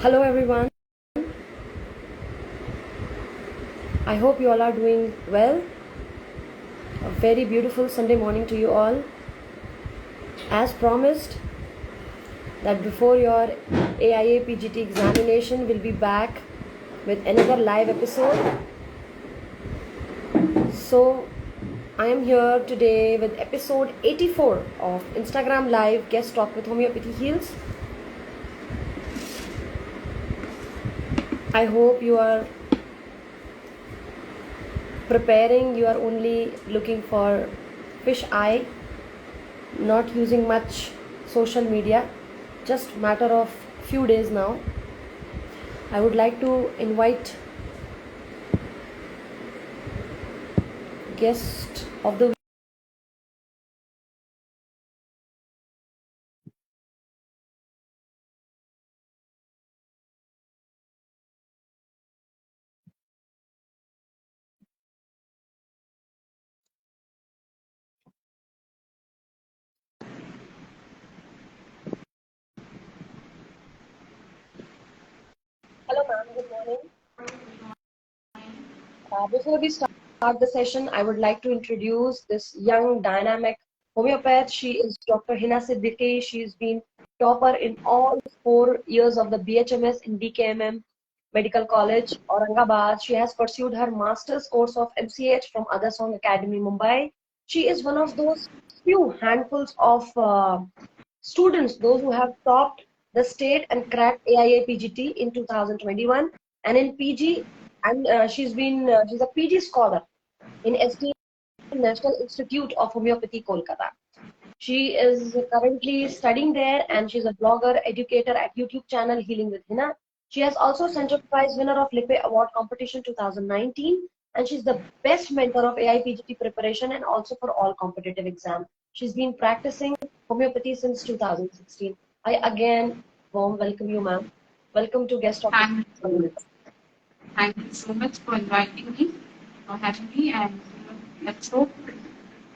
Hello everyone. I hope you all are doing well. A very beautiful Sunday morning to you all. As promised, that before your AIAPGT examination, we'll be back with another live episode. So I am here today with episode 84 of Instagram Live Guest Talk with Homeopathy Heals. I hope you are preparing. You are only looking for fish eye, not using much social media, just matter of few days now. I would like to invite guest of the Hello ma'am, good morning. Before we start the session, I would like to introduce this young dynamic homeopath. She is Dr. Heena. She's been topper in all 4 years of the BHMS in DKMM Medical College, Aurangabad. She has pursued her master's course of MCH from Other Song Academy, Mumbai. She is one of those few handfuls of students, those who have topped the state and cracked AIAPGT in 2021, and in PG, and she's a PG scholar in ST National Institute of Homeopathy, Kolkata. She is currently studying there, and she's a blogger, educator at YouTube channel Healing with Hina. She has also Center Prize winner of Lippe Award Competition 2019, and she's the best mentor of AIPGT preparation and also for all competitive exams. She's been practicing homeopathy since 2016. I again warm welcome you, ma'am. Welcome to Guest Talk. Thank you so much for inviting me, for having me, and let's hope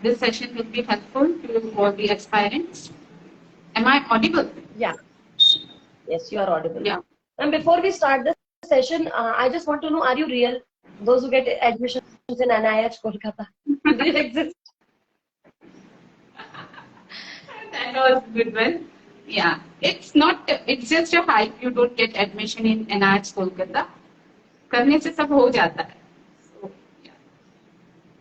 this session will be helpful to all the aspirants. Am I audible? Yeah. Yes, you are audible. Yeah. And before we start this session, I just want to know, are you real? Those who get admissions in NIH Kolkata, do they exist? That was a good one. Yeah, it's not. It's just a hype. You don't get admission in NIH Kolkata. करने से सब हो जाता है.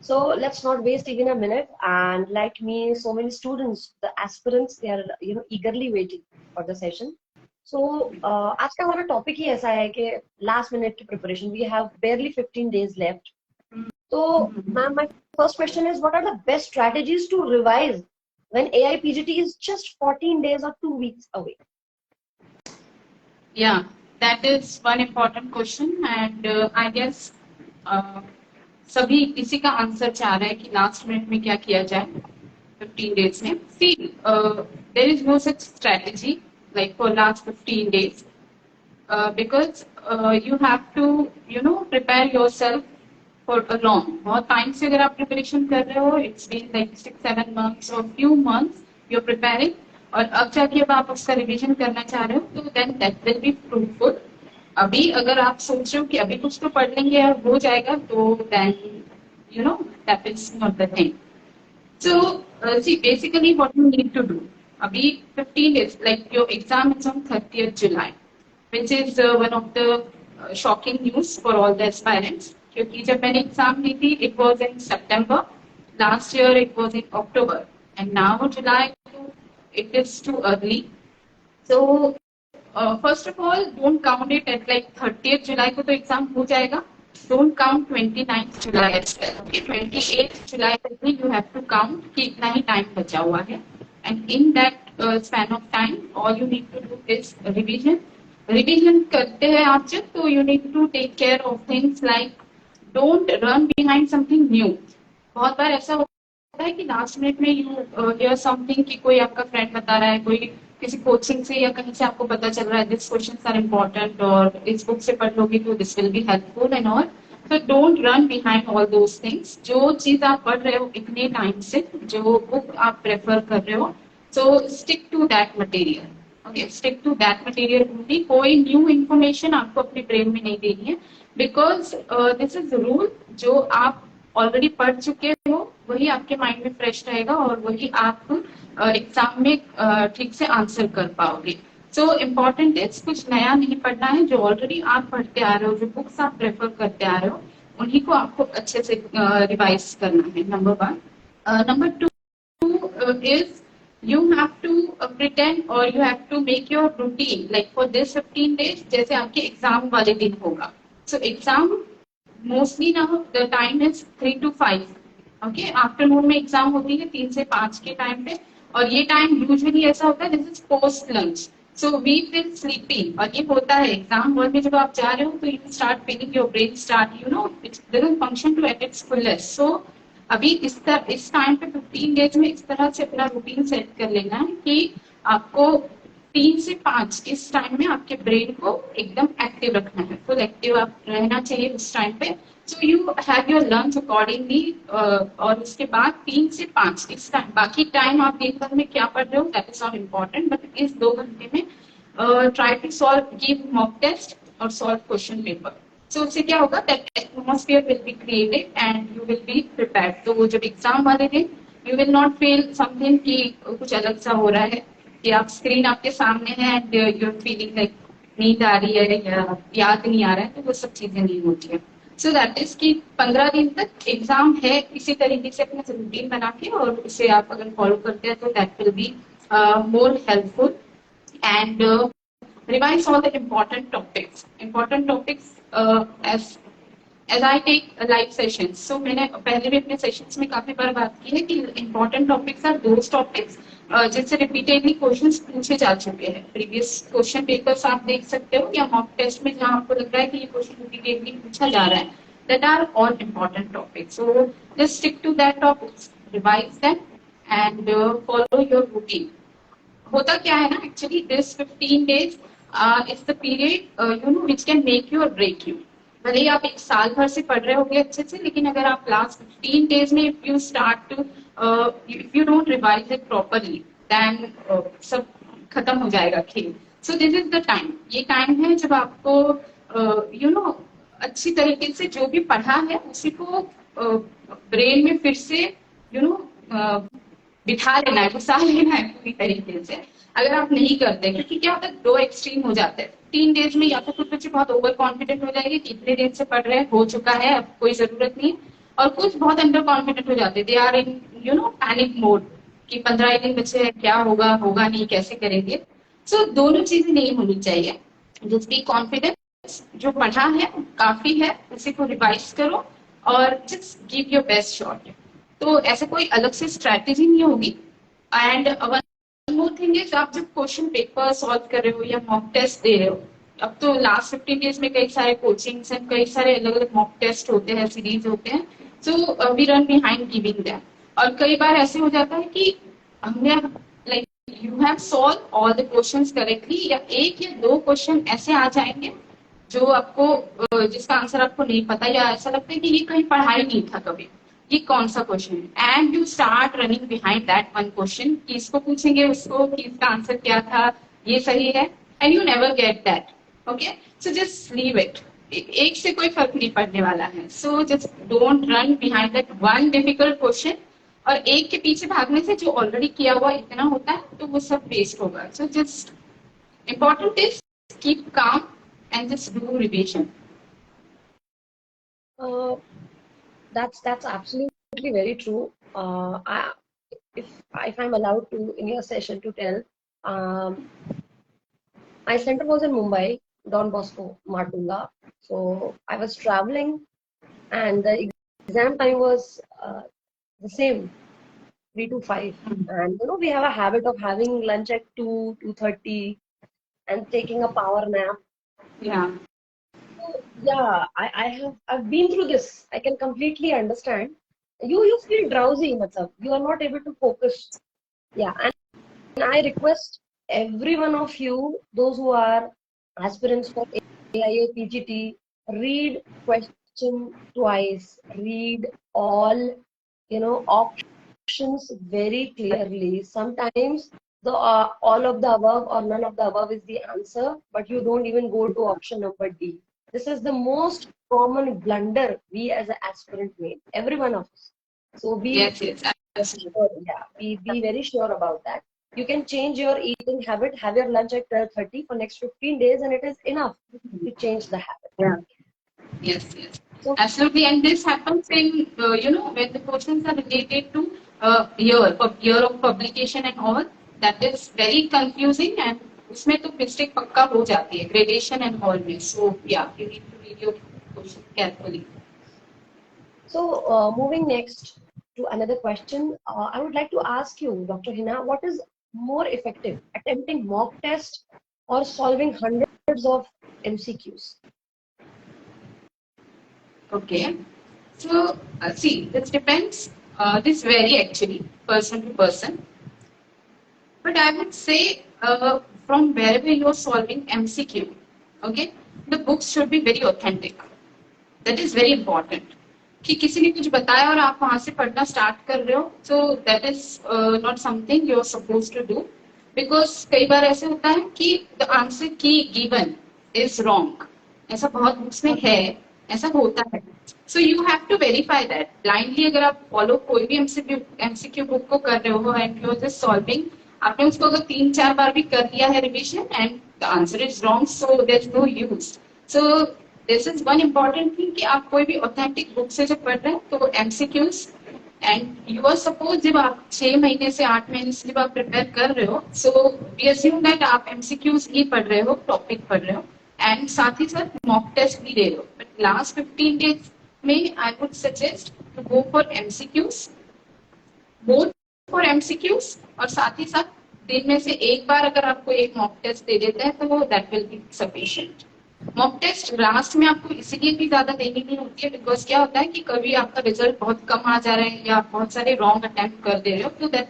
So let's not waste even a minute. And like me, so many students, the aspirants, they are eagerly waiting for the session. So आज का हमारा topic ही ऐसा है कि last minute की preparation. We have barely 15 days left. So, ma'am, my first question is, what are the best strategies to revise when AIPGT is just 14 days or 2 weeks away? Yeah, that is one important question, and I guess सभी इसी का answer चाह रहे हैं कि last minute में क्या किया जाए 15 days में. See, there is no such strategy like for last 15 days because you have to prepare yourself for a long. बहुत टाइम से अगर आप प्रिपरेशन कर रहे हो, it's been like 6-7 months or few months you're preparing, और अब जाके अब आप उसका रिवीजन करना चाह रहे हो, तो then that will be fruitful. अभी अगर आप सोच रहे हो कि अभी कुछ तो पढ़ लेंगे और हो जाएगा, तो then that is not the thing. So see, basically what you need to do, अभी 15 days, like your exam is on 30th July, which is one of the shocking news for all the aspirants. क्योंकि जब मैंने exam दी थी, it was in September. Last year it was in October, and now July, it is too early. So first of all, don't count it at like 30th July को तो exam हो जाएगा. Don't count 29th July as well. Okay, 28th July तक भी you have to count कि इतना ही time बचा हुआ है. And in that span of time, all you need to do is revision. Revision करते हैं आप जब, तो you need to take care of things like don't run behind something new. बहुत बार ऐसा होता है कि लास्ट मिनट में यू हियर समथिंग कि कोई आपका फ्रेंड बता रहा है, कोई किसी कोचिंग से या कहीं से आपको पता चल रहा है दिस क्वेश्चंस आर इम्पोर्टेंट और इस बुक से पढ़ लोगे तो this will be helpful and all. So don't run behind all those things. जो चीज आप पढ़ रहे हो इतने टाइम से, जो बुक आप प्रेफर कर रहे हो, so stick to that material. Okay, stick to that material only. कोई न्यू इन्फॉर्मेशन आपको अपने ब्रेन में नहीं देनी है, बिकॉज दिस इज रूल। जो आप ऑलरेडी पढ़ चुके हो वही आपके माइंड में फ्रेश रहेगा और वही आप एग्जाम में ठीक से आंसर कर पाओगे। सो इम्पोर्टेंट इज कुछ नया नहीं पढ़ना है, जो ऑलरेडी आप पढ़ते आ रहे हो, जो बुक्स आप प्रेफर करते आ रहे हो उन्हीं को आपको अच्छे से रिवाइज करना है, number one. Number two is you have to pretend or you have to make your routine like for this 15 days जैसे आपके एग्जाम वाले दिन होगा। So exam mostly now the time is 3 to 5। Okay, afternoon में exam होती है 3 से 5 के टाइम पे, और ये टाइम यूजुअली ऐसा होता है this is post lunch. So we feel sleepy, और ये होता है एग्जाम हॉल में जब आप जा रहे हो तो you start feeling your brain start you know it's doesn't function to at its fullest. So अभी इस टाइम पे 15 डेज में इस तरह से अपना रूटीन सेट कर लेना है कि आपको 3 से 5 इस टाइम में आपके ब्रेन को एकदम एक्टिव रखना है, फुल एक्टिव आप रहना चाहिए उस टाइम पे। सो you have your lunch accordingly, और उसके बाद 3 से 5 इस टाइम, बाकी टाइम आप दिन भर में क्या पढ़ रहे हो that is not important, but इस 2 घंटे में try to solve, give mock test और सॉल्व क्वेश्चन पेपर। सो उससे क्या होगा that atmosphere will be created and you will be prepared. तो वो जब एग्जाम वाले दिन you will not feel something कि कुछ अलग सा हो रहा है, कि आप स्क्रीन आपके सामने है and you are feeling like नींद आ रही है या याद नहीं आ रहा है, तो वो सब चीजें नहीं होती है। सो दैट इज कि 15 दिन तक एग्जाम है, इसी तरीके से अपना रूटीन बना के और उसे आप अगर फॉलो करते हैं तो that will be more helpful. And revise all the important topics, as I take live sessions। so मैंने पहले भी अपने सेशंस में काफी बार बात की है कि important topics are those topics जिनसे रिपीटेडली क्वेश्चंस पूछे जा चुके हैं। प्रीवियस क्वेश्चन पेपर्स आप देख सकते हो या मॉक टेस्ट में जहां आपको लग रहा है कि ये क्वेश्चन रिपीटेडली पूछा जा रहा है, that are all important topics। so just stick to that topics, revise them and follow your routine। होता क्या है ना, actually this 15 days is the period you know which can make you और break you. भले ही आप एक साल भर से पढ़ रहे होगे अच्छे से, लेकिन अगर आप लास्ट 15 डेज में if you start to if you don't revise it properly then सब खत्म हो जाएगा खेल। So this is the time, ये टाइम है जब आपको यू नो अच्छी तरीके से जो भी पढ़ा है उसी को ब्रेन में फिर से यू नो बिठा लेना है, घुसा लेना है पूरी तरीके से। अगर आप नहीं करते, क्योंकि क्या होता है दो एक्सट्रीम हो जाते हैं 3 डेज में, या तो कुछ बच्चे बहुत ओवर कॉन्फिडेंट हो जाएंगे कि इतने दिन से पढ़ रहे हैं, हो चुका है, अब कोई जरूरत नहीं है, और कुछ बहुत अंडर कॉन्फिडेंट हो जाते हैं, they are in you know panic mode कि 15 दिन बच्चे हैं, क्या होगा होगा नहीं, कैसे करेंगे। सो दोनों चीजें नहीं होनी चाहिए। जस्ट बी कॉन्फिडेंस, जो पढ़ा है काफी है उसी को रिवाइज करो और just give your best shot. तो ऐसे कोई अलग से स्ट्रैटेजी नहीं होगी। And one more thing is, आप जब क्वेश्चन पेपर सॉल्व कर रहे हो या मॉक टेस्ट दे रहे हो, अब तो लास्ट 15 डेज में कई सारे कोचिंग्स हैं, कई सारे अलग अलग मॉक टेस्ट होते हैं, सीरीज होते हैं। So we run behind giving them. और कई बार ऐसे हो जाता है कि हमने like you have solve all the questions correctly, या एक या दो क्वेश्चन ऐसे आ जाएंगे जो आपको जिसका आंसर आपको नहीं पता, या ऐसा लगता है कि ये कहीं पढ़ा ही नहीं था कभी, ये कौन सा क्वेश्चन है, and you start running behind that one question कि इसको पूछेंगे उसको कि इसका आंसर क्या था, ये सही है, and you never get that. Okay, so just leave it, एक से कोई फर्क नहीं पड़ने वाला है। So just don't run behind that one difficult question, और एक के पीछे भागने से जो ऑलरेडी किया हुआ इतना होता है तो वो सब वेस्ट होगा। So just important is keep calm and just do revision. That's absolutely very true. If I'm allowed to in your session to tell, um, my center was in Mumbai, Don Bosco, Martunga. So I was traveling, and the exam time was the same, 3 to 5. And you know we have a habit of having lunch at 2:30, and taking a power nap. Yeah. Yeah, I've been through this. I can completely understand. You feel drowsy, matlab. You are not able to focus. Yeah, and I request every one of you, those who are aspirants for AIA PGT, read question twice. Read all options very clearly. Sometimes all of the above or none of the above is the answer, but you don't even go to option number D. This is the most common blunder we as an aspirant make, every one of us. So Yes, yes, absolutely. yeah, be very sure about that. You can change your eating habit, have your lunch at 12:30 for next 15 days, and it is enough to change the habit. Yeah. Yes, yes, So, absolutely. And this happens in, when the questions are related to year of publication and all, that is very confusing and उसमें तो mistake पक्का हो जाती है, gradation and all में. So, yeah, you need to read your question carefully. so moving next to another question, I would like to ask you, Dr. Hina, what is more effective, attempting mock test or solving hundreds of MCQs? Okay. So, see, this depends. This vary actually, person to person. But I would say from wherever you're solving MCQ, okay, the books should be very authentic. That is very important. कि किसी ने कुछ बताया और आप वहां से पढ़ना स्टार्ट कर रहे हो, so that is not something you are supposed to do, because कई बार ऐसे होता है कि the answer key given is wrong. ऐसा बहुत बुक्स में है, ऐसा होता है. So you have to verify that. Blindly अगर आप follow कोई भी MCQ बुक को कर रहे हो and you are just solving, आपने उसको अगर 3-4 बार भी कर लिया है revision and the answer is wrong, so there's no use. So this is one important thing कि आप कोई भी authentic book से जब पढ़ रहे हैं तो MCQs and you are suppose जब आप 6 महीने से 8 महीने से जब आप प्रिपेयर कर रहे हो, so we assume that आप MCQs ही पढ़ रहे हो, टॉपिक पढ़ रहे हो and साथ ही साथ मॉक टेस्ट भी दे रहे हो. But last 15 days में I would suggest to go for MCQs, both for MCQs और साथ ही साथ दिन में से एक बार अगर आपको एक मॉक टेस्ट दे देता है तो that will be sufficient. Mock test last में आपको इसीलिए भी ज्यादा देनी नहीं होती है बिकॉज क्या होता है कि कभी आपका रिजल्ट बहुत कम आ जा रहा है या आप बहुत सारे रॉन्ग अटेम्प्ट कर दे रहे हो, तो that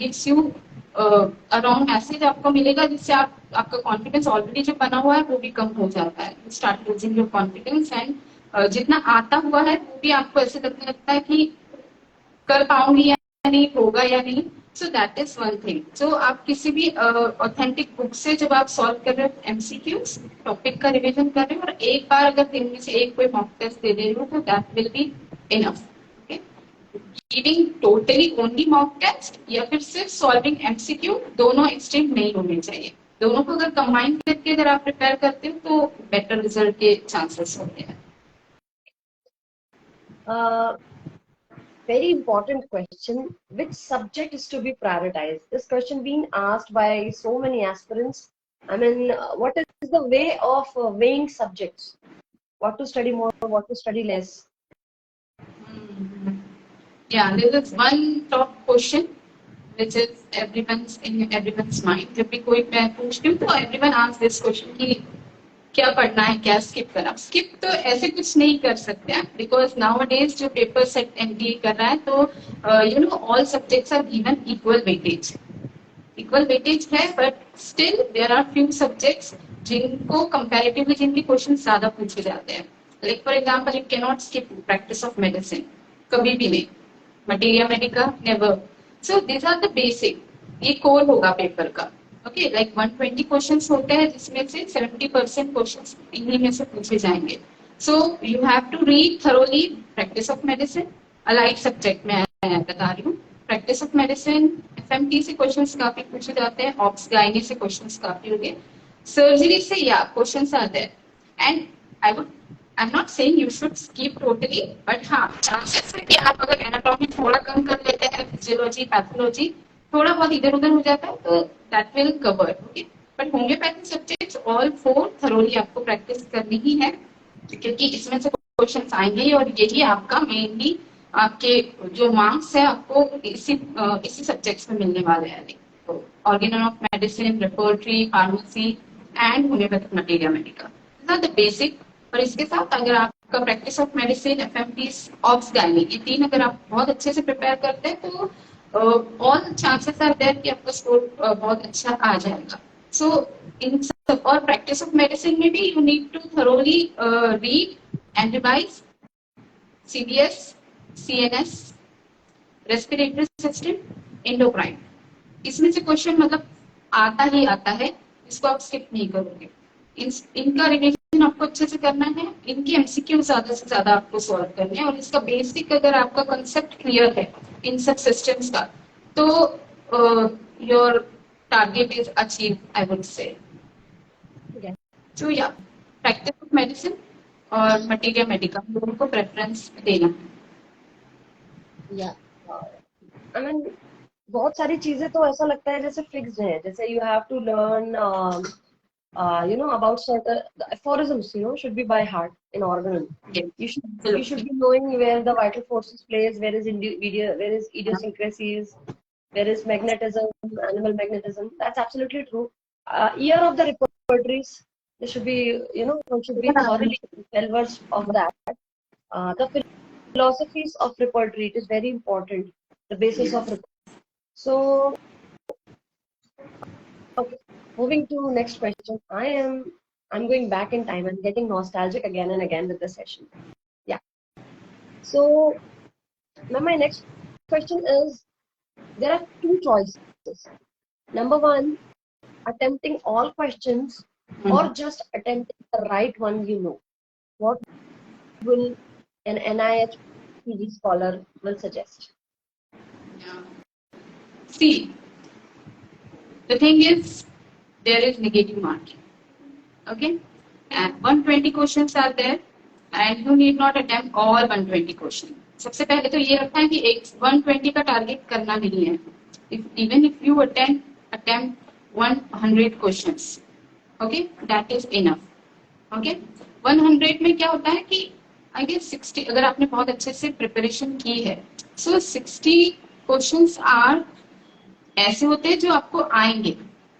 gives you a wrong message आपको मिलेगा जिससे आपका कॉन्फिडेंस ऑलरेडी जो बना हुआ है वो भी कम हो जाता है. You start losing your confidence and जितना आता हुआ है वो भी आपको ऐसे लगने लगता है कि कर पाऊंगी या नहीं, होगा या नहीं. So that is one thing. So आप किसी भी ऑथेंटिक बुक से जब आप सॉल्व कर रहे हो एमसीक्यूज, टॉपिक का रिवीजन कर रहे हो और एक बार अगर दिन में से एक कोई मॉक टेस्ट दे रहे हो तो that will be enough. Giving totally only mock test या फिर सिर्फ सॉल्विंग एमसीक्यू, दोनों एक्सट्रीम नहीं होने चाहिए. दोनों को अगर कंबाइन करके अगर आप प्रिपेयर करते हो तो बेटर रिजल्ट के चांसेस होते हैं. Very important question. Which subject is to be prioritized? This question being asked by so many aspirants. I mean, what is the way of weighing subjects? What to study more, what to study less? Yeah, there is one top question which is everyone's mind. जब भी कोई मैं पूछती हूँ तो everyone asks this question कि क्या पढ़ना है, क्या स्किप करना. स्किप तो ऐसे कुछ नहीं कर सकते हैं बिकॉज नाउ डेज जो पेपर सेट एनडीए कर रहा है तो all subjects are given equal weightage. Equal weightage है but still there are few subjects जिनको कंपैरेटिवली जिनके क्वेश्चन ज्यादा पूछे जाते हैं. Like for example you can not skip practice of medicine, कभी भी नहीं. Materia medica never. So this are the basic. ये कोर होगा पेपर का. ओके, लाइक 120 क्वेश्चंस होते हैं जिसमें से 70% क्वेश्चंस इन्हीं में से पूछे जाएंगे. So you have to read thoroughly practice of medicine, allied subject में बता रही हूँ. प्रैक्टिस ऑफ मेडिसिन एफएमटी से क्वेश्चंस काफी पूछे जाते हैं, ऑप्स गाइनी से क्वेश्चंस काफी होंगे, सर्जरी से या क्वेश्चंस आते हैं. And I am not saying you should skip totally, but हाँ चांसेस है कि आप अगर एनाटॉमी थोड़ा कम कर लेते हैं, फिजियोलॉजी पैथोलॉजी थोड़ा बहुत इधर उधर हो जाता है तो that will cover. Okay, but homeopathy subjects all 4 thoroughly आपको प्रैक्टिस करनी ही है क्योंकि इसमें से क्वेश्चंस आएंगे और यही आपका मेनली आपके जो मार्क्स है आपको इसी सब्जेक्ट्स में मिलने वाले हैं. तो organon of medicine, repertory, pharmacy and homoeopathic materia medica, this are the basic. और इसके साथ अगर आपका practice of medicine, FMT, obs gynae, ये 3 अगर आप बहुत अच्छे से प्रिपेयर करते हैं तो all chances are there कि आपका स्कोर बहुत अच्छा आ जाएगा. So in सब और practice of medicine में भी you need to thoroughly read and revise CVS, CNS, respiratory system, endocrine. इसमें से क्वेश्चन मतलब आता ही आता है, इसको आप स्किप नहीं करोगे। इनका रिविजन आपको अच्छे से करना है, इनकी एमसीक्यू ज्यादा से ज्यादा आपको सॉल्व करने हैं, और इसका बेसिक अगर आपका कंसेप्ट क्लियर है इन सब सिस्टम्स का, तो your target is achieve, I would से। Yeah. तो या प्रैक्टिस ऑफ मेडिसिन और मटीरियल मेडिकल दोनों को प्रेफरेंस देना। Yeah. I mean, बहुत सारी चीजें तो ऐसा लगता है जैसे फिक्स्ड है, जैसे you have to learn about certain the aphorisms, should be by heart in organ. You should be knowing where the vital forces plays, where is idiosyncrasies, where is magnetism, animal magnetism. That's absolutely true. Year of the repertories, they should be, one should be thoroughly well versed of that. The philosophies of repertory, it is very important. The basis of repertory. So, okay, moving to next question. I'm going back in time and getting nostalgic again and again with this session. Yeah. So now my next question is, there are two choices. Number one, attempting all questions or just attempting the right one you know. What will an NIH PG scholar will suggest? See, the thing is, there is negative marking. Okay, and 120 questions are there, and you need not attempt all 120 questions. सबसे पहले तो ये रखना है कि एक 120 का target करना नहीं है. Even if you attempt 100 questions, okay, that is enough. Okay, 100 में क्या होता है कि I guess 60, अगर आपने बहुत अच्छे से प्रिपरेशन की है, so 60 questions are ऐसे होते हैं जो आपको आएंगे,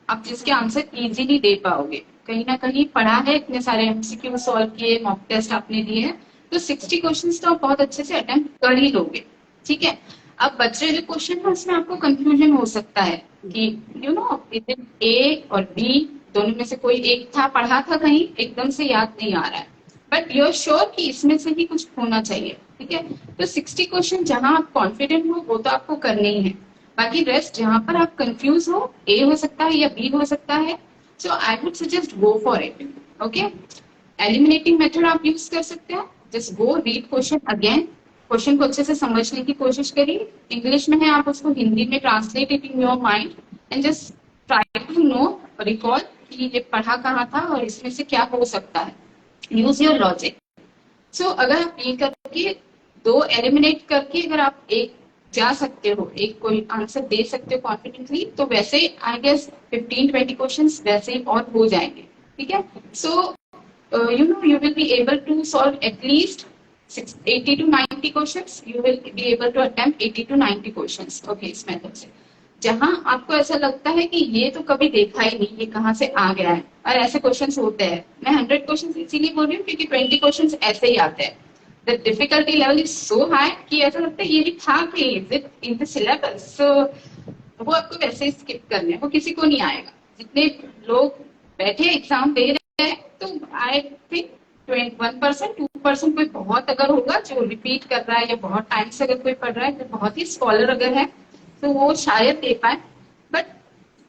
आप जिसके आंसर इजीली दे पाओगे. कहीं ना कहीं पढ़ा है, इतने सारे एमसीक्यू सॉल्व किए, मॉक टेस्ट आपने दिए हैं, तो 60 क्वेश्चंस तो आप बहुत अच्छे से अटेम्प्ट कर ही लोगे. ठीक है, अब बच रहे जो क्वेश्चन है उसमें आपको कंफ्यूजन हो सकता है कि इज इट ए और बी, दोनों में से कोई एक था, पढ़ा था कहीं, एकदम से याद नहीं आ रहा है, बट यू आर श्योर कि इसमें से ही कुछ होना चाहिए. ठीक है, तो 60 क्वेश्चन जहां आप कॉन्फिडेंट हो वो तो आपको करने ही है. बाकी रेस्ट जहां पर आप कंफ्यूज हो, ए हो सकता है या बी हो सकता है, so I would suggest go for it. Okay, eliminating method आप यूज कर सकते हैं. Just go read question again, question को अच्छे से समझने की कोशिश करिए. इंग्लिश में है, आप उसको हिंदी में translate it in your mind and just try to know, recall कि ये पढ़ा कहाँ था और इसमें से क्या हो सकता है. Use your logic. सो अगर आप ये करके दो एलिमिनेट करके अगर आप एक जा सकते हो, एक कोई आंसर दे सकते हो कॉन्फिडेंटली, तो वैसे आई गेस 15-20 क्वेश्चंस वैसे ही और हो जाएंगे. ठीक है, सो you will be able to solve at least 80 to 90 questions. You will be able to attempt 80 to 90 questions. Okay, इस मेथड से जहां आपको ऐसा लगता है कि ये तो कभी देखा ही नहीं, ये कहाँ से आ गया है, और ऐसे क्वेश्चंस होते हैं. मैं 100 क्वेश्चंस इसीलिए बोल रही हूँ क्योंकि 20 क्वेश्चंस ऐसे ही आते हैं. The difficulty level is so high कि ऐसा लगता है ये भी था कि is it in the syllabus. So वो आपको वैसे ही स्किप करने हैं, वो किसी को नहीं आएगा. जितने लोग बैठे एग्जाम दे रहे हैं, तो आई थिंक 1%, 2% कोई बहुत अगर होगा जो रिपीट कर रहा है या बहुत टाइम से अगर कोई पढ़ रहा है, तो बहुत ही स्कॉलर अगर है तो वो शायद दे पाए. बट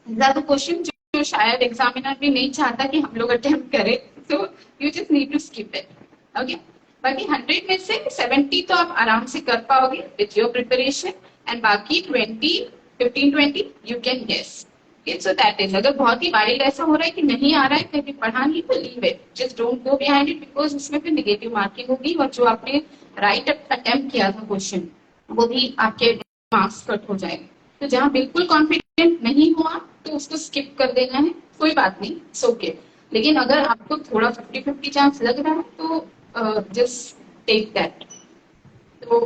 ज्यादा क्वेश्चन जो शायद एग्जामिनर भी नहीं चाहता कि हम लोग अटेम्प्ट करें, तो you just need to skip it. Okay, बाकी 100 में से 70 तो आप आराम से कर पाओगे विथ योर प्रिपरेशन, एंड बाकी 15-20 you can guess. So that is, अगर बहुत ही वाइल्ड ऐसा हो रहा है कि नहीं आ रहा है, कभी पढ़ा नहीं, तो leave it, just don't go behind it, because उसमें फिर नेगेटिव मार्किंग होगी, और जो आपने राइट अटेम्प्ट किया था क्वेश्चन, वो भी आपके मार्क्स कट हो जाएंगे. तो जहां बिल्कुल कॉन्फिडेंट नहीं हुआ तो उसको स्किप कर देना है, कोई बात नहीं, इट्स ओके. लेकिन अगर आपको थोड़ा 50-50 चांस लग रहा है, तो जस्ट टेक दैट. तो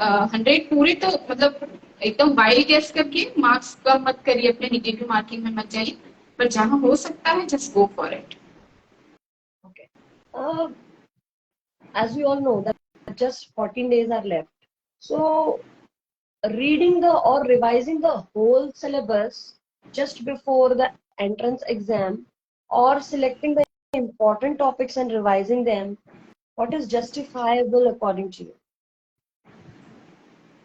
100 पूरे तो मतलब एकदम वाइल्ड गेस करके मार्क्स कम मत करिए, अपने नेगेटिव मार्किंग में मत जाइए, पर जहां हो सकता है just go for it. Okay. As we all know that just 14 days are left. So reading or revising the whole syllabus just before the entrance exam, or selecting the important topics and revising them, what is justifiable according to you?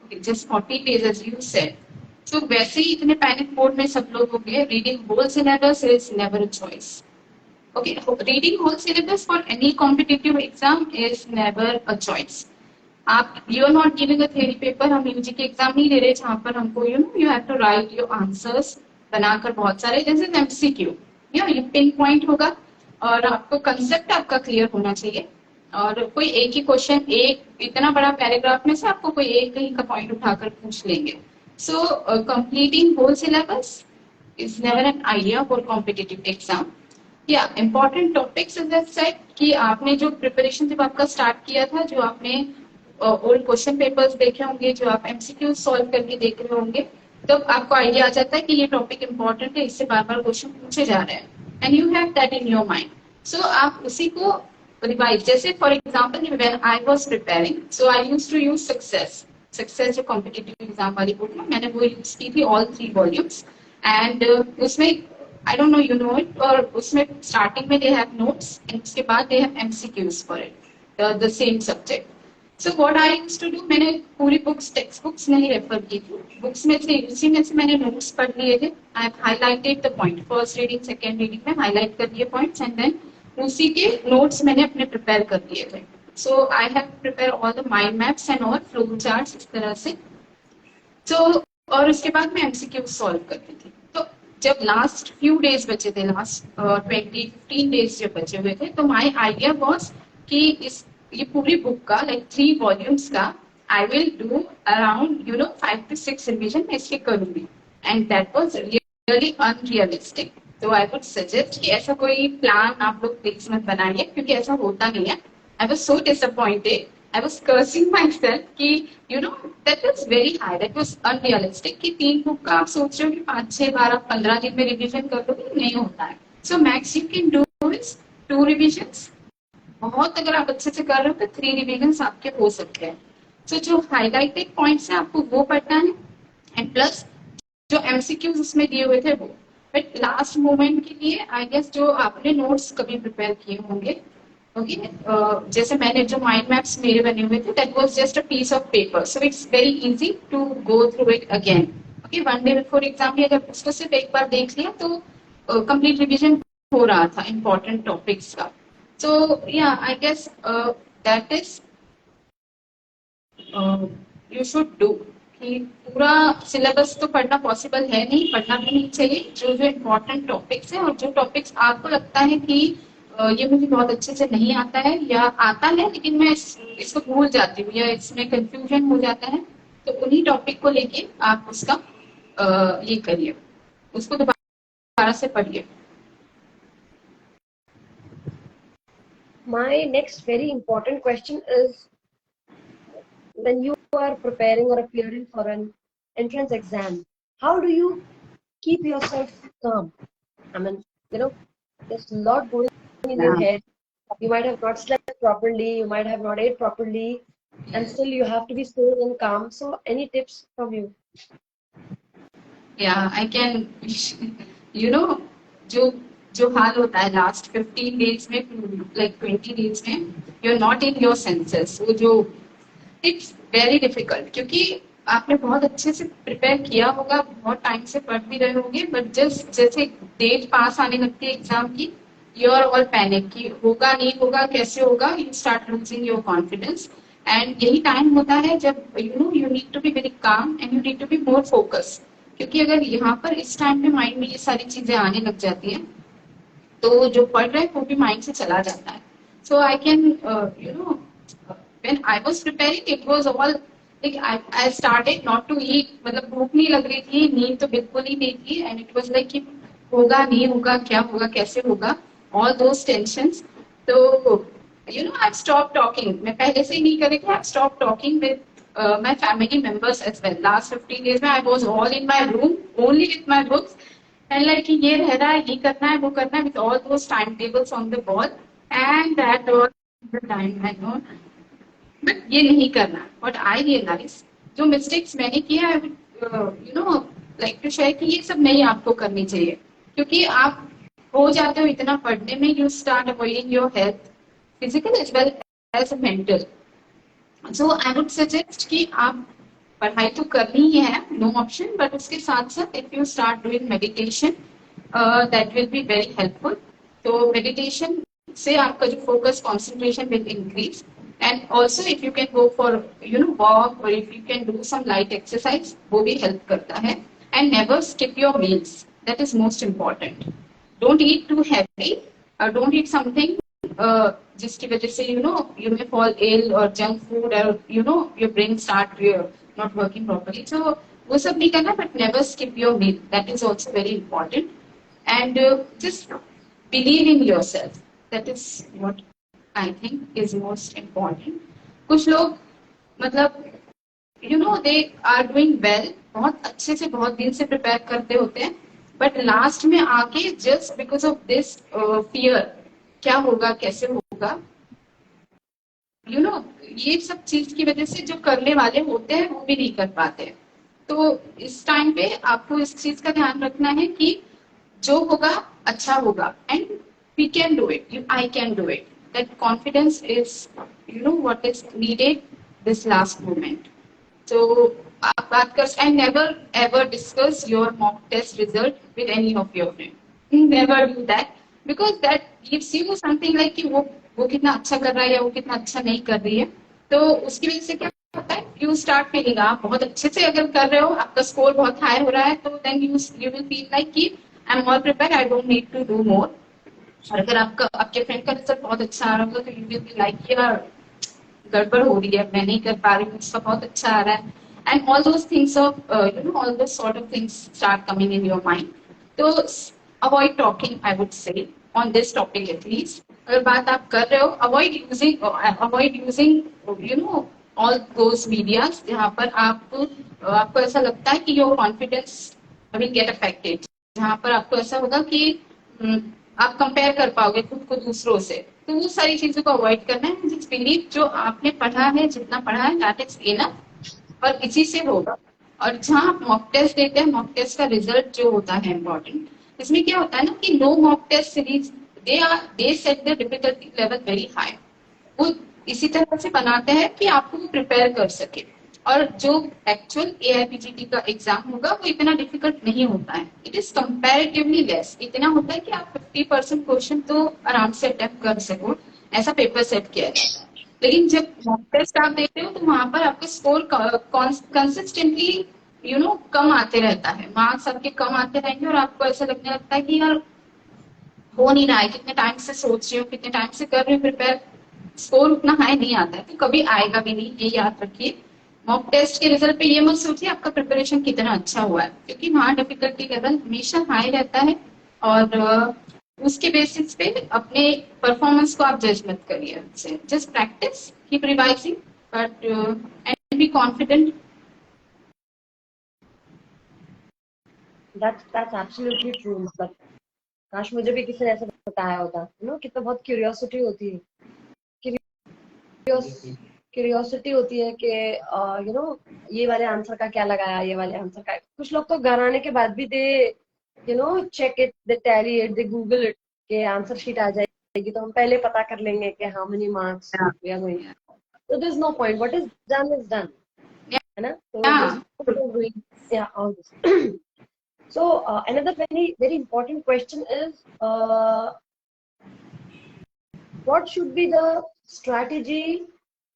Okay, just 40 days as you said. तो वैसे ही इतने panic mode में सब लोग हो गए. Reading whole syllabus is never a choice. Okay, reading whole syllabus for any competitive exam is never a choice. आप you are not giving a theory paper. हम यूजी के एग्जाम नहीं दे रहे जहाँ पर हमको you have to write your answers बनाकर बहुत सारे, जैसे एमसीक्यू ये पिन पॉइंट होगा और आपको कंसेप्ट आपका क्लियर होना चाहिए. और कोई एक ही क्वेश्चन, एक इतना बड़ा पैराग्राफ में से आपको कोई एक कहीं का पॉइंट उठाकर पूछ लेंगे. So completing whole syllabus is never an idea for competitive exam. या important topics in that set कि आपने जो प्रिपरेशन जब आपका स्टार्ट किया था, जो आपने ओल्ड क्वेश्चन पेपर्स देखे होंगे, जो आप एमसीक्यू सॉल्व करके देख रहे होंगे, तो आपको आइडिया आ जाता है कि ये टॉपिक इम्पोर्टेंट है, इससे बार बार क्वेश्चन पूछे जा रहे हैं and you have that in your mind. So आप उसी को रिवाइज, जैसे for example when I was preparing, so I used to use success जो कॉम्पिटिटिव एग्जाम वाली बुक में मैंने वो यूज की थी, ऑल 3 वॉल्यूम्स. एंड उसमें I don't know you know it, और उसमें स्टार्टिंग में दे हैव नोट्स एंड उसके बाद they have MCQs for it the same subject. So what I used to do, मैंने पूरी बुक्स टेक्स्ट बुक्स नहीं refer की थी, बुक्स में से उसी में से मैंने नोट्स पढ़ लिए थे. I have highlighted the point, first reading second reading में हाईलाइट कर दिए पॉइंट्स एंड देन उसी के नोट्स मैंने अपने प्रिपेयर कर दिए थे. So I have prepare all the mind maps and all flow charts इस तरह से. तो और उसके बाद मैं एमसीक्यू सॉल्व करती थी. तो जब लास्ट फ्यू डेज बचे थे, लास्ट 15 डेज जब बचे हुए थे, तो माय आइडिया वाज कि इस ये पूरी बुक का लाइक 3 वॉल्यूम्स का I will do around 5 to 6 revision मैं इसके करूंगी. And that was really unrealistic. तो आई वुड सजेस्ट कि ऐसा कोई प्लान आप लोग प्लीज मत बनाइए, क्योंकि ऐसा होता नहीं है. I was so disappointed, I was cursing myself कि that was very high, that was unrealistic कि 3 बुक का आप सोच रहे हो कि 5, 6, 12, 15 दिन में रिवीजन कर लोगे, नहीं होता है. So max you can do is 2 revisions. बहुत अगर आप अच्छे से कर रहे हो तो 3 रिवीजन आपके हो सकते हैं. So जो हाईलाइटेड पॉइंट्स है आपको वो पढ़ना है एंड प्लस जो एमसीक्यूज उसमें दिए हुए थे वो. बट लास्ट मोमेंट के लिए आई गेस जो आपने नोट्स कभी प्रिपेयर किए होंगे, ओके, जैसे मैंने जो माइंड मैप्स मेरे बने हुए थे, that was just a piece of paper, so it's very easy to go through it again. Okay, 1 day before exam भी अगर उसको सिर्फ एक बार देख लिया तो कंप्लीट रिवीजन हो रहा था इंपॉर्टेंट टॉपिक्स का. सो या I guess that is you should do कि पूरा सिलेबस तो पढ़ना पॉसिबल है नहीं, पढ़ना भी नहीं चाहिए. जो जो इम्पोर्टेंट टॉपिक्स है और जो टॉपिक्स आपको लगता है कि ये मुझे बहुत अच्छे से नहीं आता है या आता है लेकिन मैं इसको भूल जाती हूँ या इसमें कंफ्यूजन हो जाता है, तो उन्हीं टॉपिक को लेके आप उसका ये करिए, उसको दोबारा से पढ़िए. My next very important question is, when you are preparing or appearing for an entrance exam, how do you keep yourself calm? I mean, there's a lot going in your head. You might have not slept properly, you might have not ate properly, and still you have to be staying and calm. So any tips from you? Yeah, I can, जो हाल होता है last 15 days में, like 20 days में, you are not in your senses. वो जो it's very difficult, क्योंकि आपने बहुत अच्छे से प्रिपेयर किया होगा, बहुत टाइम से पढ़ भी रहे होंगे, बट जस्ट जैसे डेट पास आने लगती है एग्जाम की, यू आर ऑल पैनिक कि होगा नहीं होगा, कैसे होगा, you start losing your confidence. And यही टाइम होता है जब you need to be very calm and you need to be more focus, क्योंकि अगर यहाँ पर इस टाइम पे माइंड में ये सारी चीजें आने लग जाती हैं तो जो पढ़ रहे हैं वो भी माइंड से चला जाता है. So I can when I was preparing, it was all like I started not to eat, मतलब भूख नहीं लग रही थी, नींद तो बिल्कुल ही नहीं थी, and it was like कि होगा नहीं होगा, क्या होगा, कैसे होगा, all those tensions. तो I've stopped talking. मैं पहले से ही नहीं करी थी. I've stopped talking with my family members as well. Last 15 days में I was all in my room, only with my books, and like ये रह रहा है, ये करना है, वो करना है, with all those timetables on the wall, and that was the time I know. But ये नहीं करना. बट आई रियलाइज जो मिस्टेक्स मैंने किया है, लाइक टू शेयर कि ये सब नहीं आपको करनी चाहिए, क्योंकि आप हो जाते हो इतना पढ़ने में, you start avoiding your health, physical as well as mental. So I would suggest कि आप पढ़ाई तो करनी ही है, नो ऑप्शन, बट उसके साथ साथ if you start doing meditation that will be very helpful. तो मेडिटेशन से आपका जो focus concentration will increase, and also if you can go for walk, और if you can do some light exercise, वो भी हेल्प करता है। And never skip your meals, that is most important. Don't eat too heavy, don't eat something जिसकी वजह से you may fall ill, और junk food, और your brain start not working properly. So वो सब नहीं करना, but never skip your meal, that is also very important. And just believe in yourself, that is what I think is most important. कुछ लोग मतलब they are doing well, बहुत अच्छे से बहुत दिन से प्रिपेयर करते होते हैं, बट लास्ट में आके just because of this fear, क्या होगा कैसे होगा, ये सब चीज की वजह से जो करने वाले होते हैं वो भी नहीं कर पाते। तो इस टाइम पे आपको इस चीज का ध्यान रखना है कि जो होगा अच्छा होगा, and we can do it, I can do it, that confidence is what is needed this last moment. तो आप बात कर, and never ever discuss your mock test result with any of your friend, never do that, because that gives you something like कि वो कितना अच्छा कर रहा है या वो कितना अच्छा नहीं कर रही है। तो उसकी वजह से क्या होता है, यू स्टार्ट फीलिंग, आप बहुत अच्छे से अगर कर रहे हो, आपका स्कोर बहुत हाई हो रहा है, तो then you will feel like कि I am all prepare, I don't need to do more. और अगर आपके फ्रेंड का रिजल्ट बहुत अच्छा आ रहा होगा, तो यू विल बी लाइक यार गड़बड़ हो रही है, मैं नहीं कर पा रही हूँ, उसका बहुत अच्छा आ रहा है, and all those things of all those sort of things start coming in your mind. तो avoid talking, I would say on this topic at least. अगर बात आप कर रहे हो, avoid using all those medias जहाँ पर आपको ऐसा लगता है कि your confidence will get affected, जहाँ पर आपको ऐसा होगा कि आप कंपेयर कर पाओगे खुद को दूसरों से। तो वो सारी चीजों को अवॉइड करना है, जिस बिलीव जो आपने पढ़ा है, जितना पढ़ा है दैट इज इनफ, और इसी से होगा। और जहाँ आप मॉक टेस्ट देते हैं, मॉक टेस्ट का रिजल्ट जो होता है इम्पोर्टेंट, इसमें क्या होता है ना कि no mock test series they set the difficulty level very high. वो इसी तरह से बनाते हैं कि आपको प्रिपेयर कर सके, और जो एक्चुअल एआईपीजीटी का एग्जाम होगा वो इतना डिफिकल्ट नहीं होता है, इट इज कंपैरेटिवली लेस। इतना होता है कि आप 50% क्वेश्चन तो आराम से अटेम्प्ट कर सको, ऐसा पेपर सेट किया जाता है। लेकिन जब मॉक टेस्ट आप देते हो, तो वहां पर आपका स्कोर कंसिस्टेंटली कम आते रहता है, मार्क्स आपके कम आते रहेंगे, और आपको ऐसा लगने लगता है कि यार हो नहीं रहा है, कितने टाइम से सोच रही हूँ, कितने टाइम से कर रही हूँ प्रिपेयर, स्कोर उतना हाई नहीं आता है, तो कभी आएगा भी नहीं, ये याद रखिए। मॉक टेस्ट के रिजल्ट पे ये मत सोचिए आपका प्रिपरेशन कितना अच्छा हुआ है, क्योंकि वहाँ डिफिकल्टी लेवल हमेशा हाई रहता है, और उसके बेसिस पे अपने परफॉर्मेंस को आप जज मत करिए। Just practice, keep revising, but and be confident. That's absolutely true. मतलब काश मुझे भी किसी ने ऐसा बताया होता, कितना बहुत क्यूरियोसिटी होती है, क्यूरियोसिटी होती है कि ये वाले आंसर का क्या लगाया, ये वाले आंसर का। कुछ लोग तो घर आने के बाद भी they check it, they tally it, they Google it, के आंसर शीट आ जाएगी तो हम पहले पता कर लेंगे कि how many marks we are going. So there's no point. What is done is done. है ना? So there's no point of doing all this. So another very important question is what should be the strategy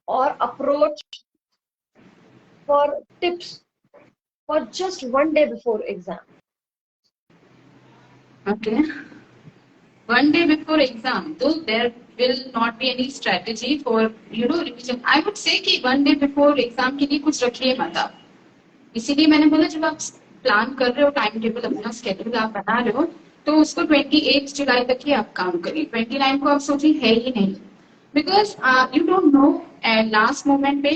or approach for tips for just one day before exam? Okay. One day before exam, though there will not be any strategy for revision. I would say कि one day before exam के लिए कुछ रखिए मत आप। इसीलिए मैंने बोला जब आप प्लान कर रहे हो, टाइम टेबल अपना स्केड्यूल आप बना रहे हो, तो उसको 28 जुलाई तक ही आप काम करिए। 29 को आप सोचिए है ही नहीं, because you don't know at last moment पे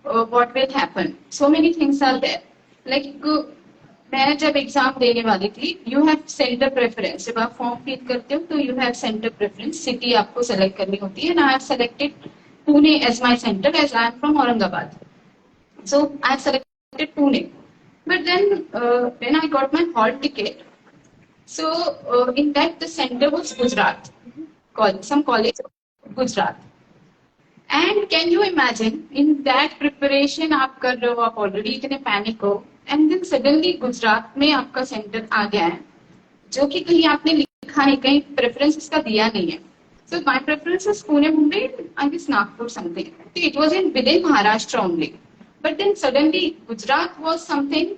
what will happen, so many things are there. Like मैं जब एग्जाम देने वाली थी, यू हैव सेंटर प्रेफरेंस, जब आप फॉर्म फिल करते हो तो you have centre preference, city आपको सेलेक्ट करनी होती है, and I have selected Pune as my centre, as I am from Aurangabad, so I have selected Pune. But then when I got my hall ticket, so in that the center was Gujarat, some college of Gujarat. And can you imagine in that preparation आप कर रहे हो, आप already इतने panic हो, and then suddenly Gujarat में आपका centre आ गया है जो कि कहीं आपने लिखा नहीं, कहीं प्रेफरेंस इसका दिया नहीं है. So my preference is Pune, Mumbai, I guess Nagpur something. It was in within Maharashtra only. But then suddenly Gujarat was something.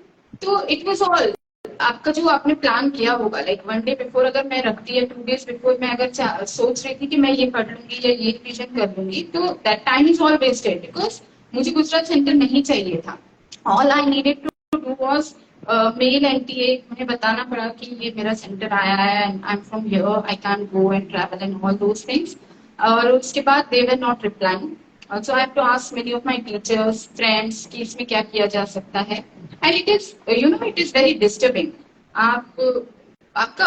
So it was all आपका जो आपने प्लान किया होगा, लाइक वन डे बिफोर अगर मैं रखती है, 2 days before मैं अगर सोच रही थी कि मैं ये पढ़ लूंगी या ये रिविजन कर लूंगी, तो that time is all wasted because मुझे गुजरात सेंटर नहीं चाहिए था. All I needed to do was mail NTA, मुझे बताना पड़ा कि ये मेरा सेंटर आया है and I am from here, I can go and travel and all those things. और उसके बाद they were not replying. So I have to ask many of my teachers, friends कि इसमें क्या किया जा सकता है. And it is, it is very disturbing. आप आपका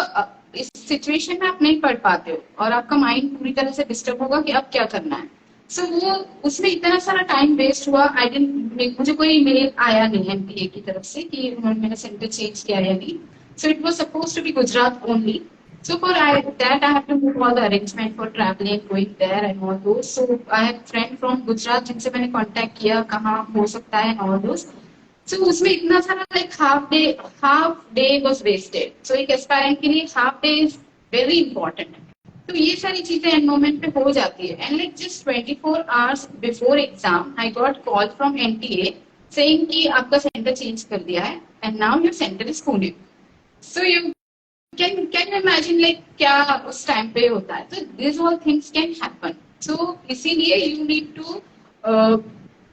इस सिचुएशन में आप नहीं पढ़ पाते हो और आपका माइंड पूरी तरह से डिस्टर्ब होगा कि अब क्या करना है. सो वो उसमें इतना सारा टाइम वेस्ट हुआ. आई डेंट, मुझे कोई मेल आया नहीं एमपीए की तरफ से कि उन्होंने मेरा सेंटर चेंज किया या नहीं. So it was suppose to be Gujarat only. So for that I have to move all the arrangement for traveling, going there and all those. So I have friend from Gujarat जिनसे मैंने contact किया कहाँ हो सकता है and all those. So उसमें इतना सारा like half day was wasted. So एक aspirant के लिए half day is very important. तो ये सारी चीजें एंड मोमेंट पे हो जाती है. And like just 24 hours before exam I got call from NTA saying कि आपका सेंटर चेंज कर दिया है and now your centre is Pune. So you can you imagine like क्या उस टाइम पे होता है. तो this all things can happen. So इसीलिए you need to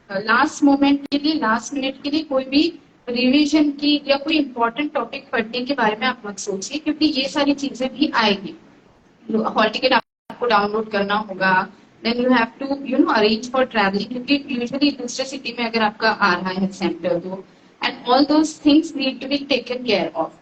last moment के लिए, लास्ट मिनट के लिए कोई भी रिवीजन की या कोई इंपॉर्टेंट टॉपिक पढ़ने के बारे में आप मत सोचिए, क्योंकि ये सारी चीजें भी आएगी. हॉल टिकट आपको डाउनलोड करना होगा. Then you have to arrange for travelling, क्योंकि यूजुअली दूसरे सिटी में अगर आपका आ रहा है सेंटर तो, and all those things need to be taken care of.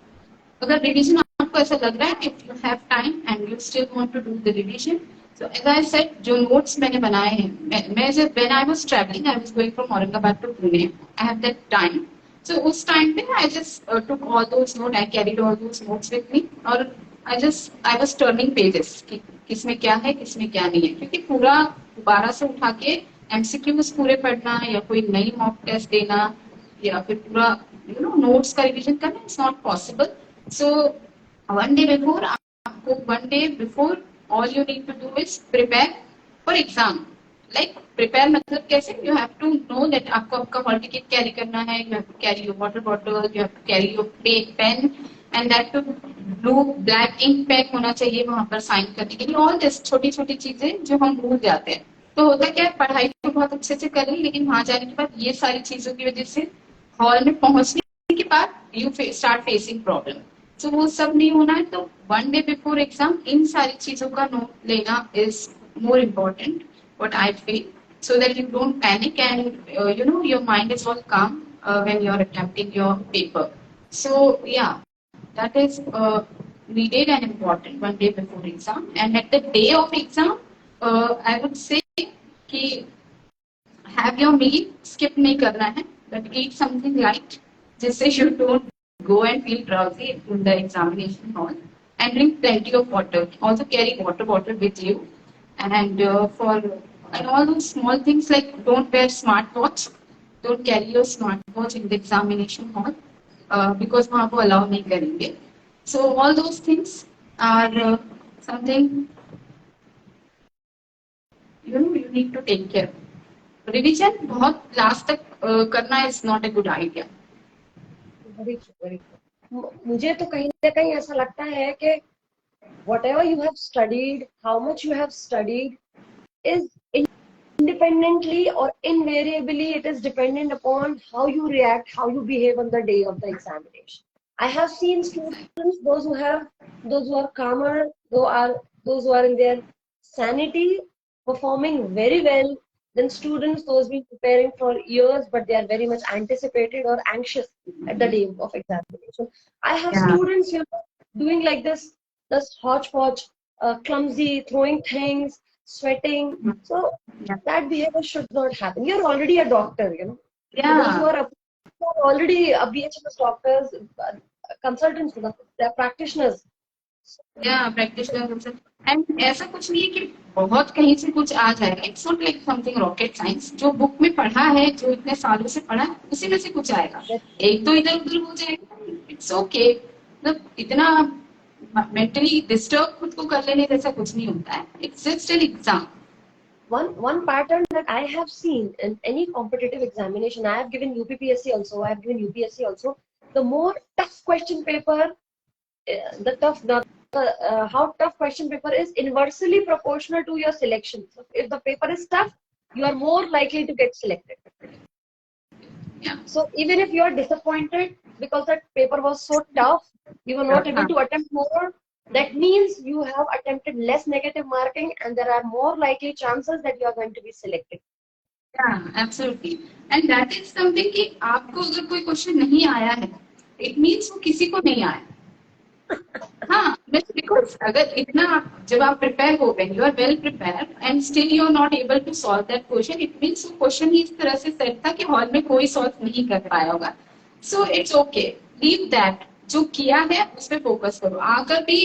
अगर रिवीजन आपको ऐसा लग रहा है, if you have time and you still want to do the revision, so as I said जो नोट्स मैंने बनाए हैं, मैं जब when I was travelling, I was going from Aurangabad to Pune, I have that time. So उस time पे I just took all those note, I carried all those notes with me, और I was turning pages कि किसमें क्या है किसमें क्या नहीं है, क्योंकि पूरा दोबारा से उठा के एमसीक्यूज पूरे पढ़ना या कोई नई मॉक टेस्ट देना या फिर पूरा नोट्स का रिवीजन करना it's not possible. So one day before, आपको one day before all you need to do is prepare for exam. Like prepare मतलब कैसे? You have to know that आपको आपका hall ticket carry करना है, you have to carry your water bottle, you have to carry your pen, and that to blue black ink pen होना चाहिए वहाँ पर साइन करने के लिए. All this छोटी छोटी चीजें जो हम भूल जाते हैं. तो होता क्या है, पढ़ाई तो बहुत अच्छे से कर ली, लेकिन वहाँ जाने के बाद ये सारी चीजों की वजह से हॉल में पहुंचने के बाद you start facing problem. तो वो सब नहीं होना है. तो वन डे बिफोर एग्जाम इन सारी चीजों का नोट लेना is more important, what I feel, so that you don't panic and your mind is all calm when you are attempting your paper. So yeah that is needed and important one day before exam. And at the day of exam, I would say कि have your meal, skip नहीं करना है, but eat something light जिससे you don't go and feel drowsy in the examination hall, and drink plenty of water. Also carry water bottle with you, and and all those small things like don't wear smartwatch. Don't carry your smartwatch in the examination hall because वहाँ वो allow नहीं करेंगे. So all those things are something you need to take care. Revision बहुत last तक करना is not a good idea. Very true, very true. मुझे तो कहीं ना कहीं ऐसा लगता है कि whatever you have studied, how much you have studied is independently or invariably it is dependent upon how you react, how you behave on the day of the examination. I have seen students, those who are calmer, those who are in their sanity, performing very well, than students those been preparing for years but they are very much anticipated or anxious at the day of examination. I have students doing like this hodgepodge, clumsy, throwing things, sweating. So that behavior should not happen. You're already a doctor, those who are already a BHMS doctors, consultants, they're practitioners. Practitioner. And ऐसा कुछ नहीं है कि बहुत कहीं से कुछ आ जाएगा, it's not like something rocket science. जो बुक में पढ़ा है, जो इतने सालों से पढ़ा है, उसी में से कुछ आएगा, एक तो इधर उधर हो जाएगा, इट्स ओके। मतलब इतना मेंटली डिस्टर्ब खुद को कर लेने जैसा कुछ नहीं होता है, it's just an exam. One pattern that I have seen in any competitive examination, I have given UPPSC also, I have given UPSC also. The more tough question paper, how tough question paper is inversely proportional to your selection. So if the paper is tough, you are more likely to get selected. Yeah. So even if you are disappointed because that paper was so tough, you were not able to attempt more, that means you have attempted less negative marking and there are more likely chances that you are going to be selected. Yeah, absolutely. And that is something कि आपको अगर कोई question नहीं आया है, it means वो किसी को नहीं आया। हाँ, बिकॉज अगर इतना जब आप प्रिपेयर हो गए, you are well prepare and still you are not able to solve that question, it means वो क्वेश्चन ही इस तरह से सेट था कि हॉल में कोई सॉल्व नहीं कर पाया होगा। So it's okay, leave that, जो किया है उस पर फोकस करो। आकर भी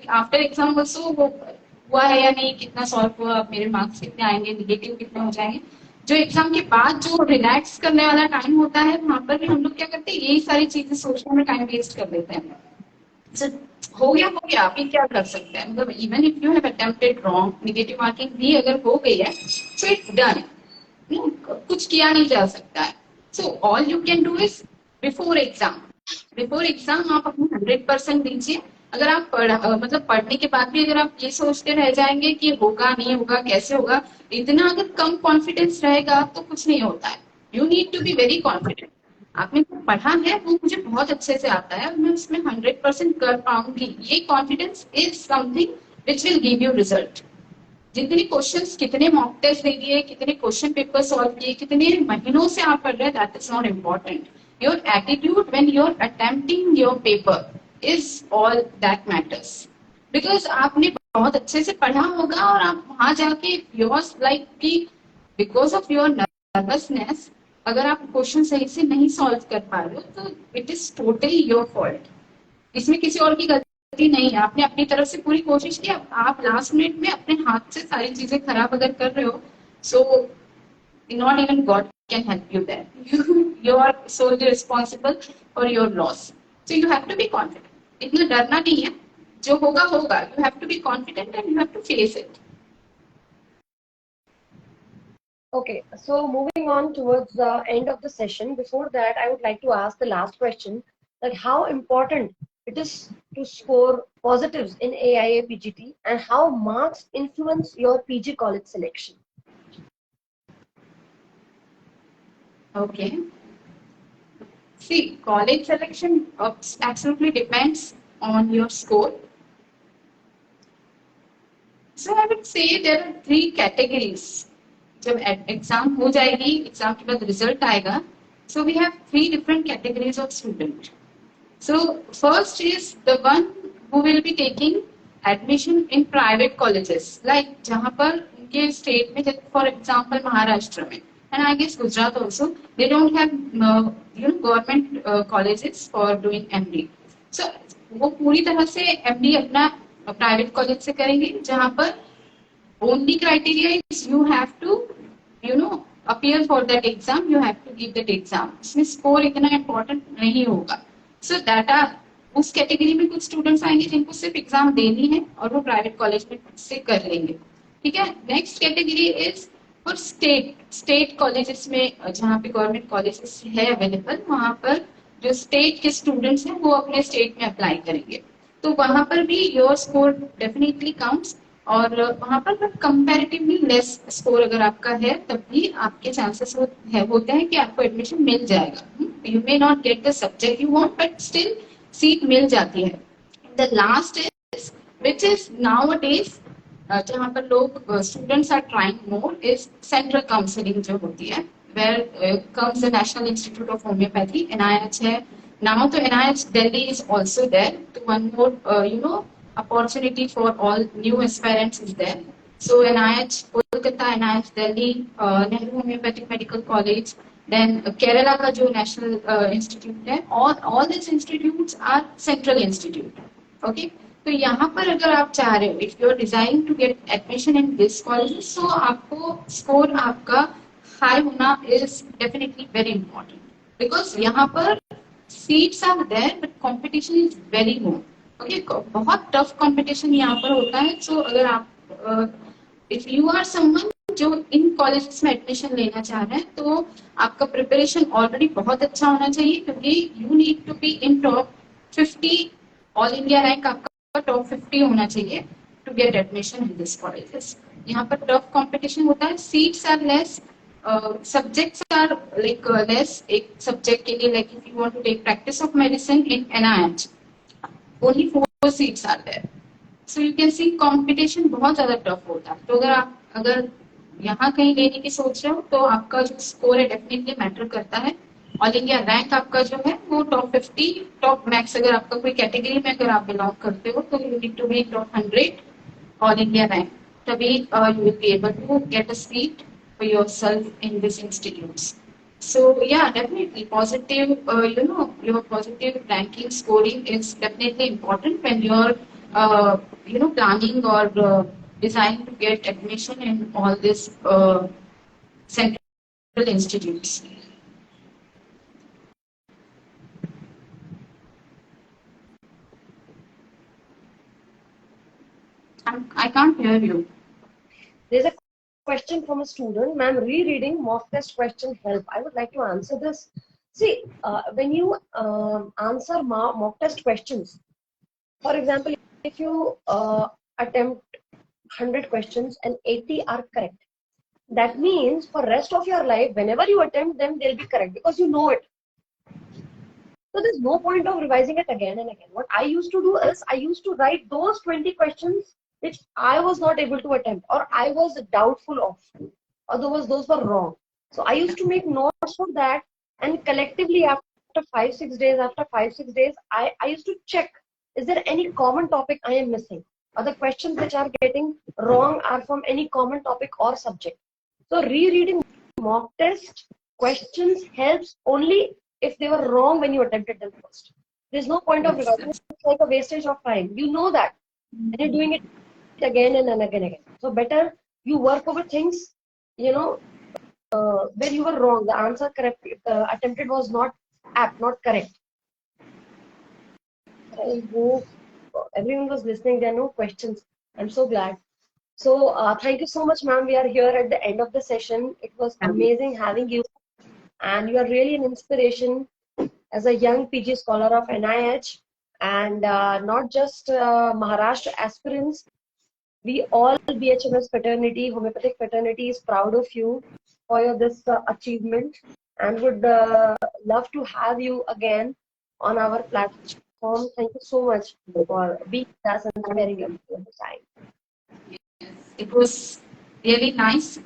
आफ्टर एग्जाम ऑल्सो हुआ है या नहीं, कितना सॉल्व हुआ, मेरे मार्क्स कितने आएंगे, निगेटिव कितने हो जाएंगे, जो एग्जाम के बाद जो रिलैक्स करने वाला टाइम होता है, वहां पर भी हम लोग क्या करते हैं, यही सारी चीजें सोचने में टाइम वेस्ट कर देते हैं। So, हो गया, अभी क्या कर सकते हैं, मतलब even if you have attempted wrong, negative marking भी अगर हो गई है, सो इट्स डन, कुछ किया नहीं जा सकता है। So all you can do is before exam आप अपनी 100% दीजिए। अगर आप मतलब पढ़ने के बाद भी अगर आप ये सोचते रह जाएंगे कि होगा नहीं होगा, कैसे होगा, इतना अगर कम कॉन्फिडेंस रहेगा तो कुछ नहीं होता है। You need to be very confident, आपने जो पढ़ा है वो मुझे बहुत अच्छे से आता है और मैं उसमें 100% कर पाऊंगी, ये confidence is something which will give you result. जितने क्वेश्चंस, कितने मॉक टेस्ट दे दिए, कितने क्वेश्चन पेपर सॉल्व किए, कितने महीनों से आप पढ़ रहे हैं, that is not important. Your attitude when you are attempting your paper is all that matters. Because आपने बहुत अच्छे से पढ़ा होगा और आप वहां जाके योर्स लाइक कि बिकॉज ऑफ योर नर्वसनेस अगर आप क्वेश्चन सही से नहीं सॉल्व कर पा रहे हो तो it is totally your fault, इसमें किसी और की गलती नहीं है। आपने अपनी तरफ से पूरी कोशिश की, आप लास्ट मिनट में अपने हाथ से सारी चीजें खराब अगर कर रहे हो, so not even God can help you there, you are solely responsible for your loss. So you have to be confident, इतना डरना नहीं है, जो होगा होगा, you have to be confident and you have to face it. Okay, so moving on towards the end of the session, before that I would like to ask the last question, that how important it is to score positives in AIPGT and how marks influence your PG college selection. Okay. See, college selection absolutely depends on your score. So I would say there are 3 categories. जब exam हो जाएगी, exam के बाद result आएगा, so we have 3 different categories of student. So first is the one who will be taking admission in private colleges, like जहाँ पर उनके state में, फॉर एग्जाम्पल महाराष्ट्र में, and I guess Gujarat also, they don't have government colleges for doing MD. So वो पूरी तरह से MD अपना प्राइवेट कॉलेज से करेंगे, जहाँ पर only criteria is you have to appear for that exam, you have to give that exam. इसमें स्कोर इतना इम्पोर्टेंट नहीं होगा। सो डाटा उस कैटेगरी में कुछ स्टूडेंट्स आएंगे जिनको सिर्फ एग्जाम देनी है और वो प्राइवेट कॉलेज में से कर लेंगे, ठीक है। Next category is for state colleges में, जहाँ पे गवर्नमेंट कॉलेजेस है अवेलेबल, वहां पर जो स्टेट के स्टूडेंट्स हैं वो अपने स्टेट में अप्लाई करेंगे, तो वहां पर भी योर स्कोर डेफिनेटली काउंट्स। और वहां पर कंपैरेटिवली लेस स्कोर अगर आपका है, तब भी आपके चांसेस होते हैं कि आपको एडमिशन मिल जाएगा। You may not get the subject you want, but still seat मिल जाती है। The last is which is nowadays, जहाँ पर लोग students are trying more, is central counselling जो होती है, where comes the National Institute of Homoeopathy, NIH है now, तो NIH Delhi is also there, so one more opportunity for all new aspirants is there. So NIH Kolkata, NIH Delhi, Nehru Homeopathic Medical College, then Kerala का जो national institute है, all these institutes are central institute, okay. तो यहाँ पर अगर आप चाह रहे हो, if you are designing to get admission in this college, so आपको स्कोर आपका हाई होना is definitely very important, because यहाँ पर seats are there but competition is very more. Okay, बहुत टफ कंपटीशन यहाँ पर होता है। सो अगर आप इफ यू आर समवन जो इन कॉलेजेस में एडमिशन लेना चाह रहे हैं, तो आपका प्रिपरेशन ऑलरेडी बहुत अच्छा होना चाहिए, क्योंकि you need to be in top 50, all India rank आपका टॉप 50 होना चाहिए to get admission in this colleges. यहाँ पर टफ कंपटीशन होता है, seats are less, subjects are like less. एक सब्जेक्ट के लिए, like if you want to take practice of medicine in NIH, only 4 seats are there. So you can see competition बहुत ज्यादा tough होता है। तो अगर यहाँ कहीं लेने की सोच रहे हो, तो आपका जो स्कोर है डेफिनेटली मैटर करता है। ऑल इंडिया रैंक आपका जो है वो टॉप 50, टॉप मैक्स, अगर आपका कोई कैटेगरी में अगर आप बिलोंग करते हो, तो you need to be top 100 all India rank, तभी you will be able to get a seat for yourself in this institutes. So yeah, definitely positive, your positive ranking scoring is definitely important when you're, planning or designing to get admission in all these central institutes. I can't hear you. There's a question from a student, ma'am, rereading mock test question help. I would like to answer this. See, when you answer mock test questions, for example, if you attempt 100 questions and 80 are correct, that means for rest of your life, whenever you attempt them, they'll be correct because you know it. So there's no point of revising it again and again. What I used to do is I used to write those 20 questions which I was not able to attempt or I was doubtful of, or those were wrong. So I used to make notes for that, and collectively after 5-6 days, I used to check, is there any common topic I am missing? Or the questions which are getting wrong are from any common topic or subject. So rereading mock test questions helps only if they were wrong when you attempted them first. There's no point of revising. It's like a wastage of time. You know that. And you're doing it again and again and again. So better you work over things, where you were wrong. The answer correct attempted was not apt, not correct. I hope everyone was listening. There are no questions. I'm so glad. So thank you so much, ma'am. We are here at the end of the session. It was amazing having you. And you are really an inspiration as a young PG scholar of NIH, and not just Maharashtra aspirants. We all BHMS fraternity, homeopathic fraternity, is proud of you for this achievement, and would love to have you again on our platform. Thank you so much for being with us and sparing your time. It was really nice.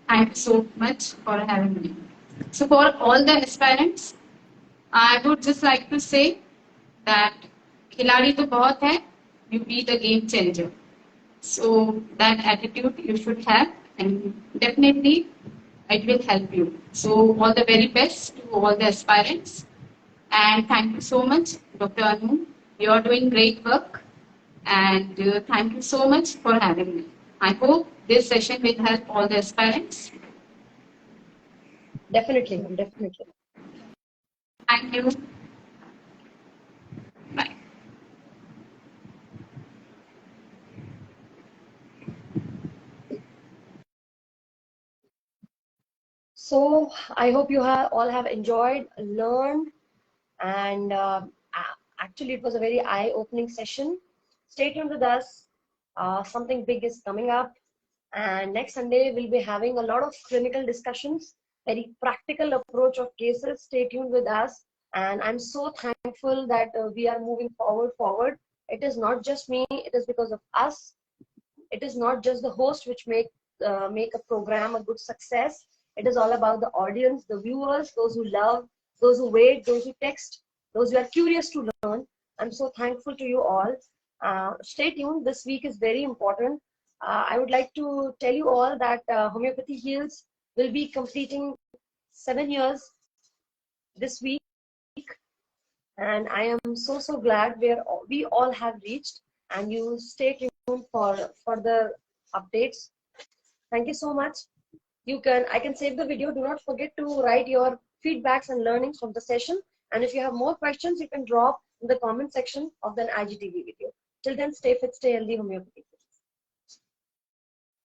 Thank you so much for having me. So for all the aspirants, I would just like to say that खिलाड़ी तो बहुत है, you be the game changer. So that attitude you should have, and definitely it will help you. So all the very best to all the aspirants, and thank you so much, Dr. Anu. You are doing great work, and thank you so much for having me. I hope this session will help all the aspirants. Definitely. Thank you. Bye. So I hope you all have enjoyed, learned, and actually it was a very eye-opening session. Stay tuned with us. Something big is coming up, and next Sunday we'll be having a lot of clinical discussions, very practical approach of cases. Stay tuned with us, and I'm so thankful that we are moving forward. It is not just me, it is because of us. It is not just the host which make a program a good success. It is all about the audience, the viewers, those who love, those who wait, those who text, those who are curious to learn. I'm so thankful to you all. Stay tuned. This week is very important. I would like to tell you all that Homeopathy Heals will be completing 7 years this week, and I am so glad where we all have reached. and you stay tuned for further updates. Thank you so much. I can save the video. Do not forget to write your feedbacks and learnings from the session. And if you have more questions, you can drop in the comment section of the IGTV video. Till then, stay fit, stay healthy, homeopathy.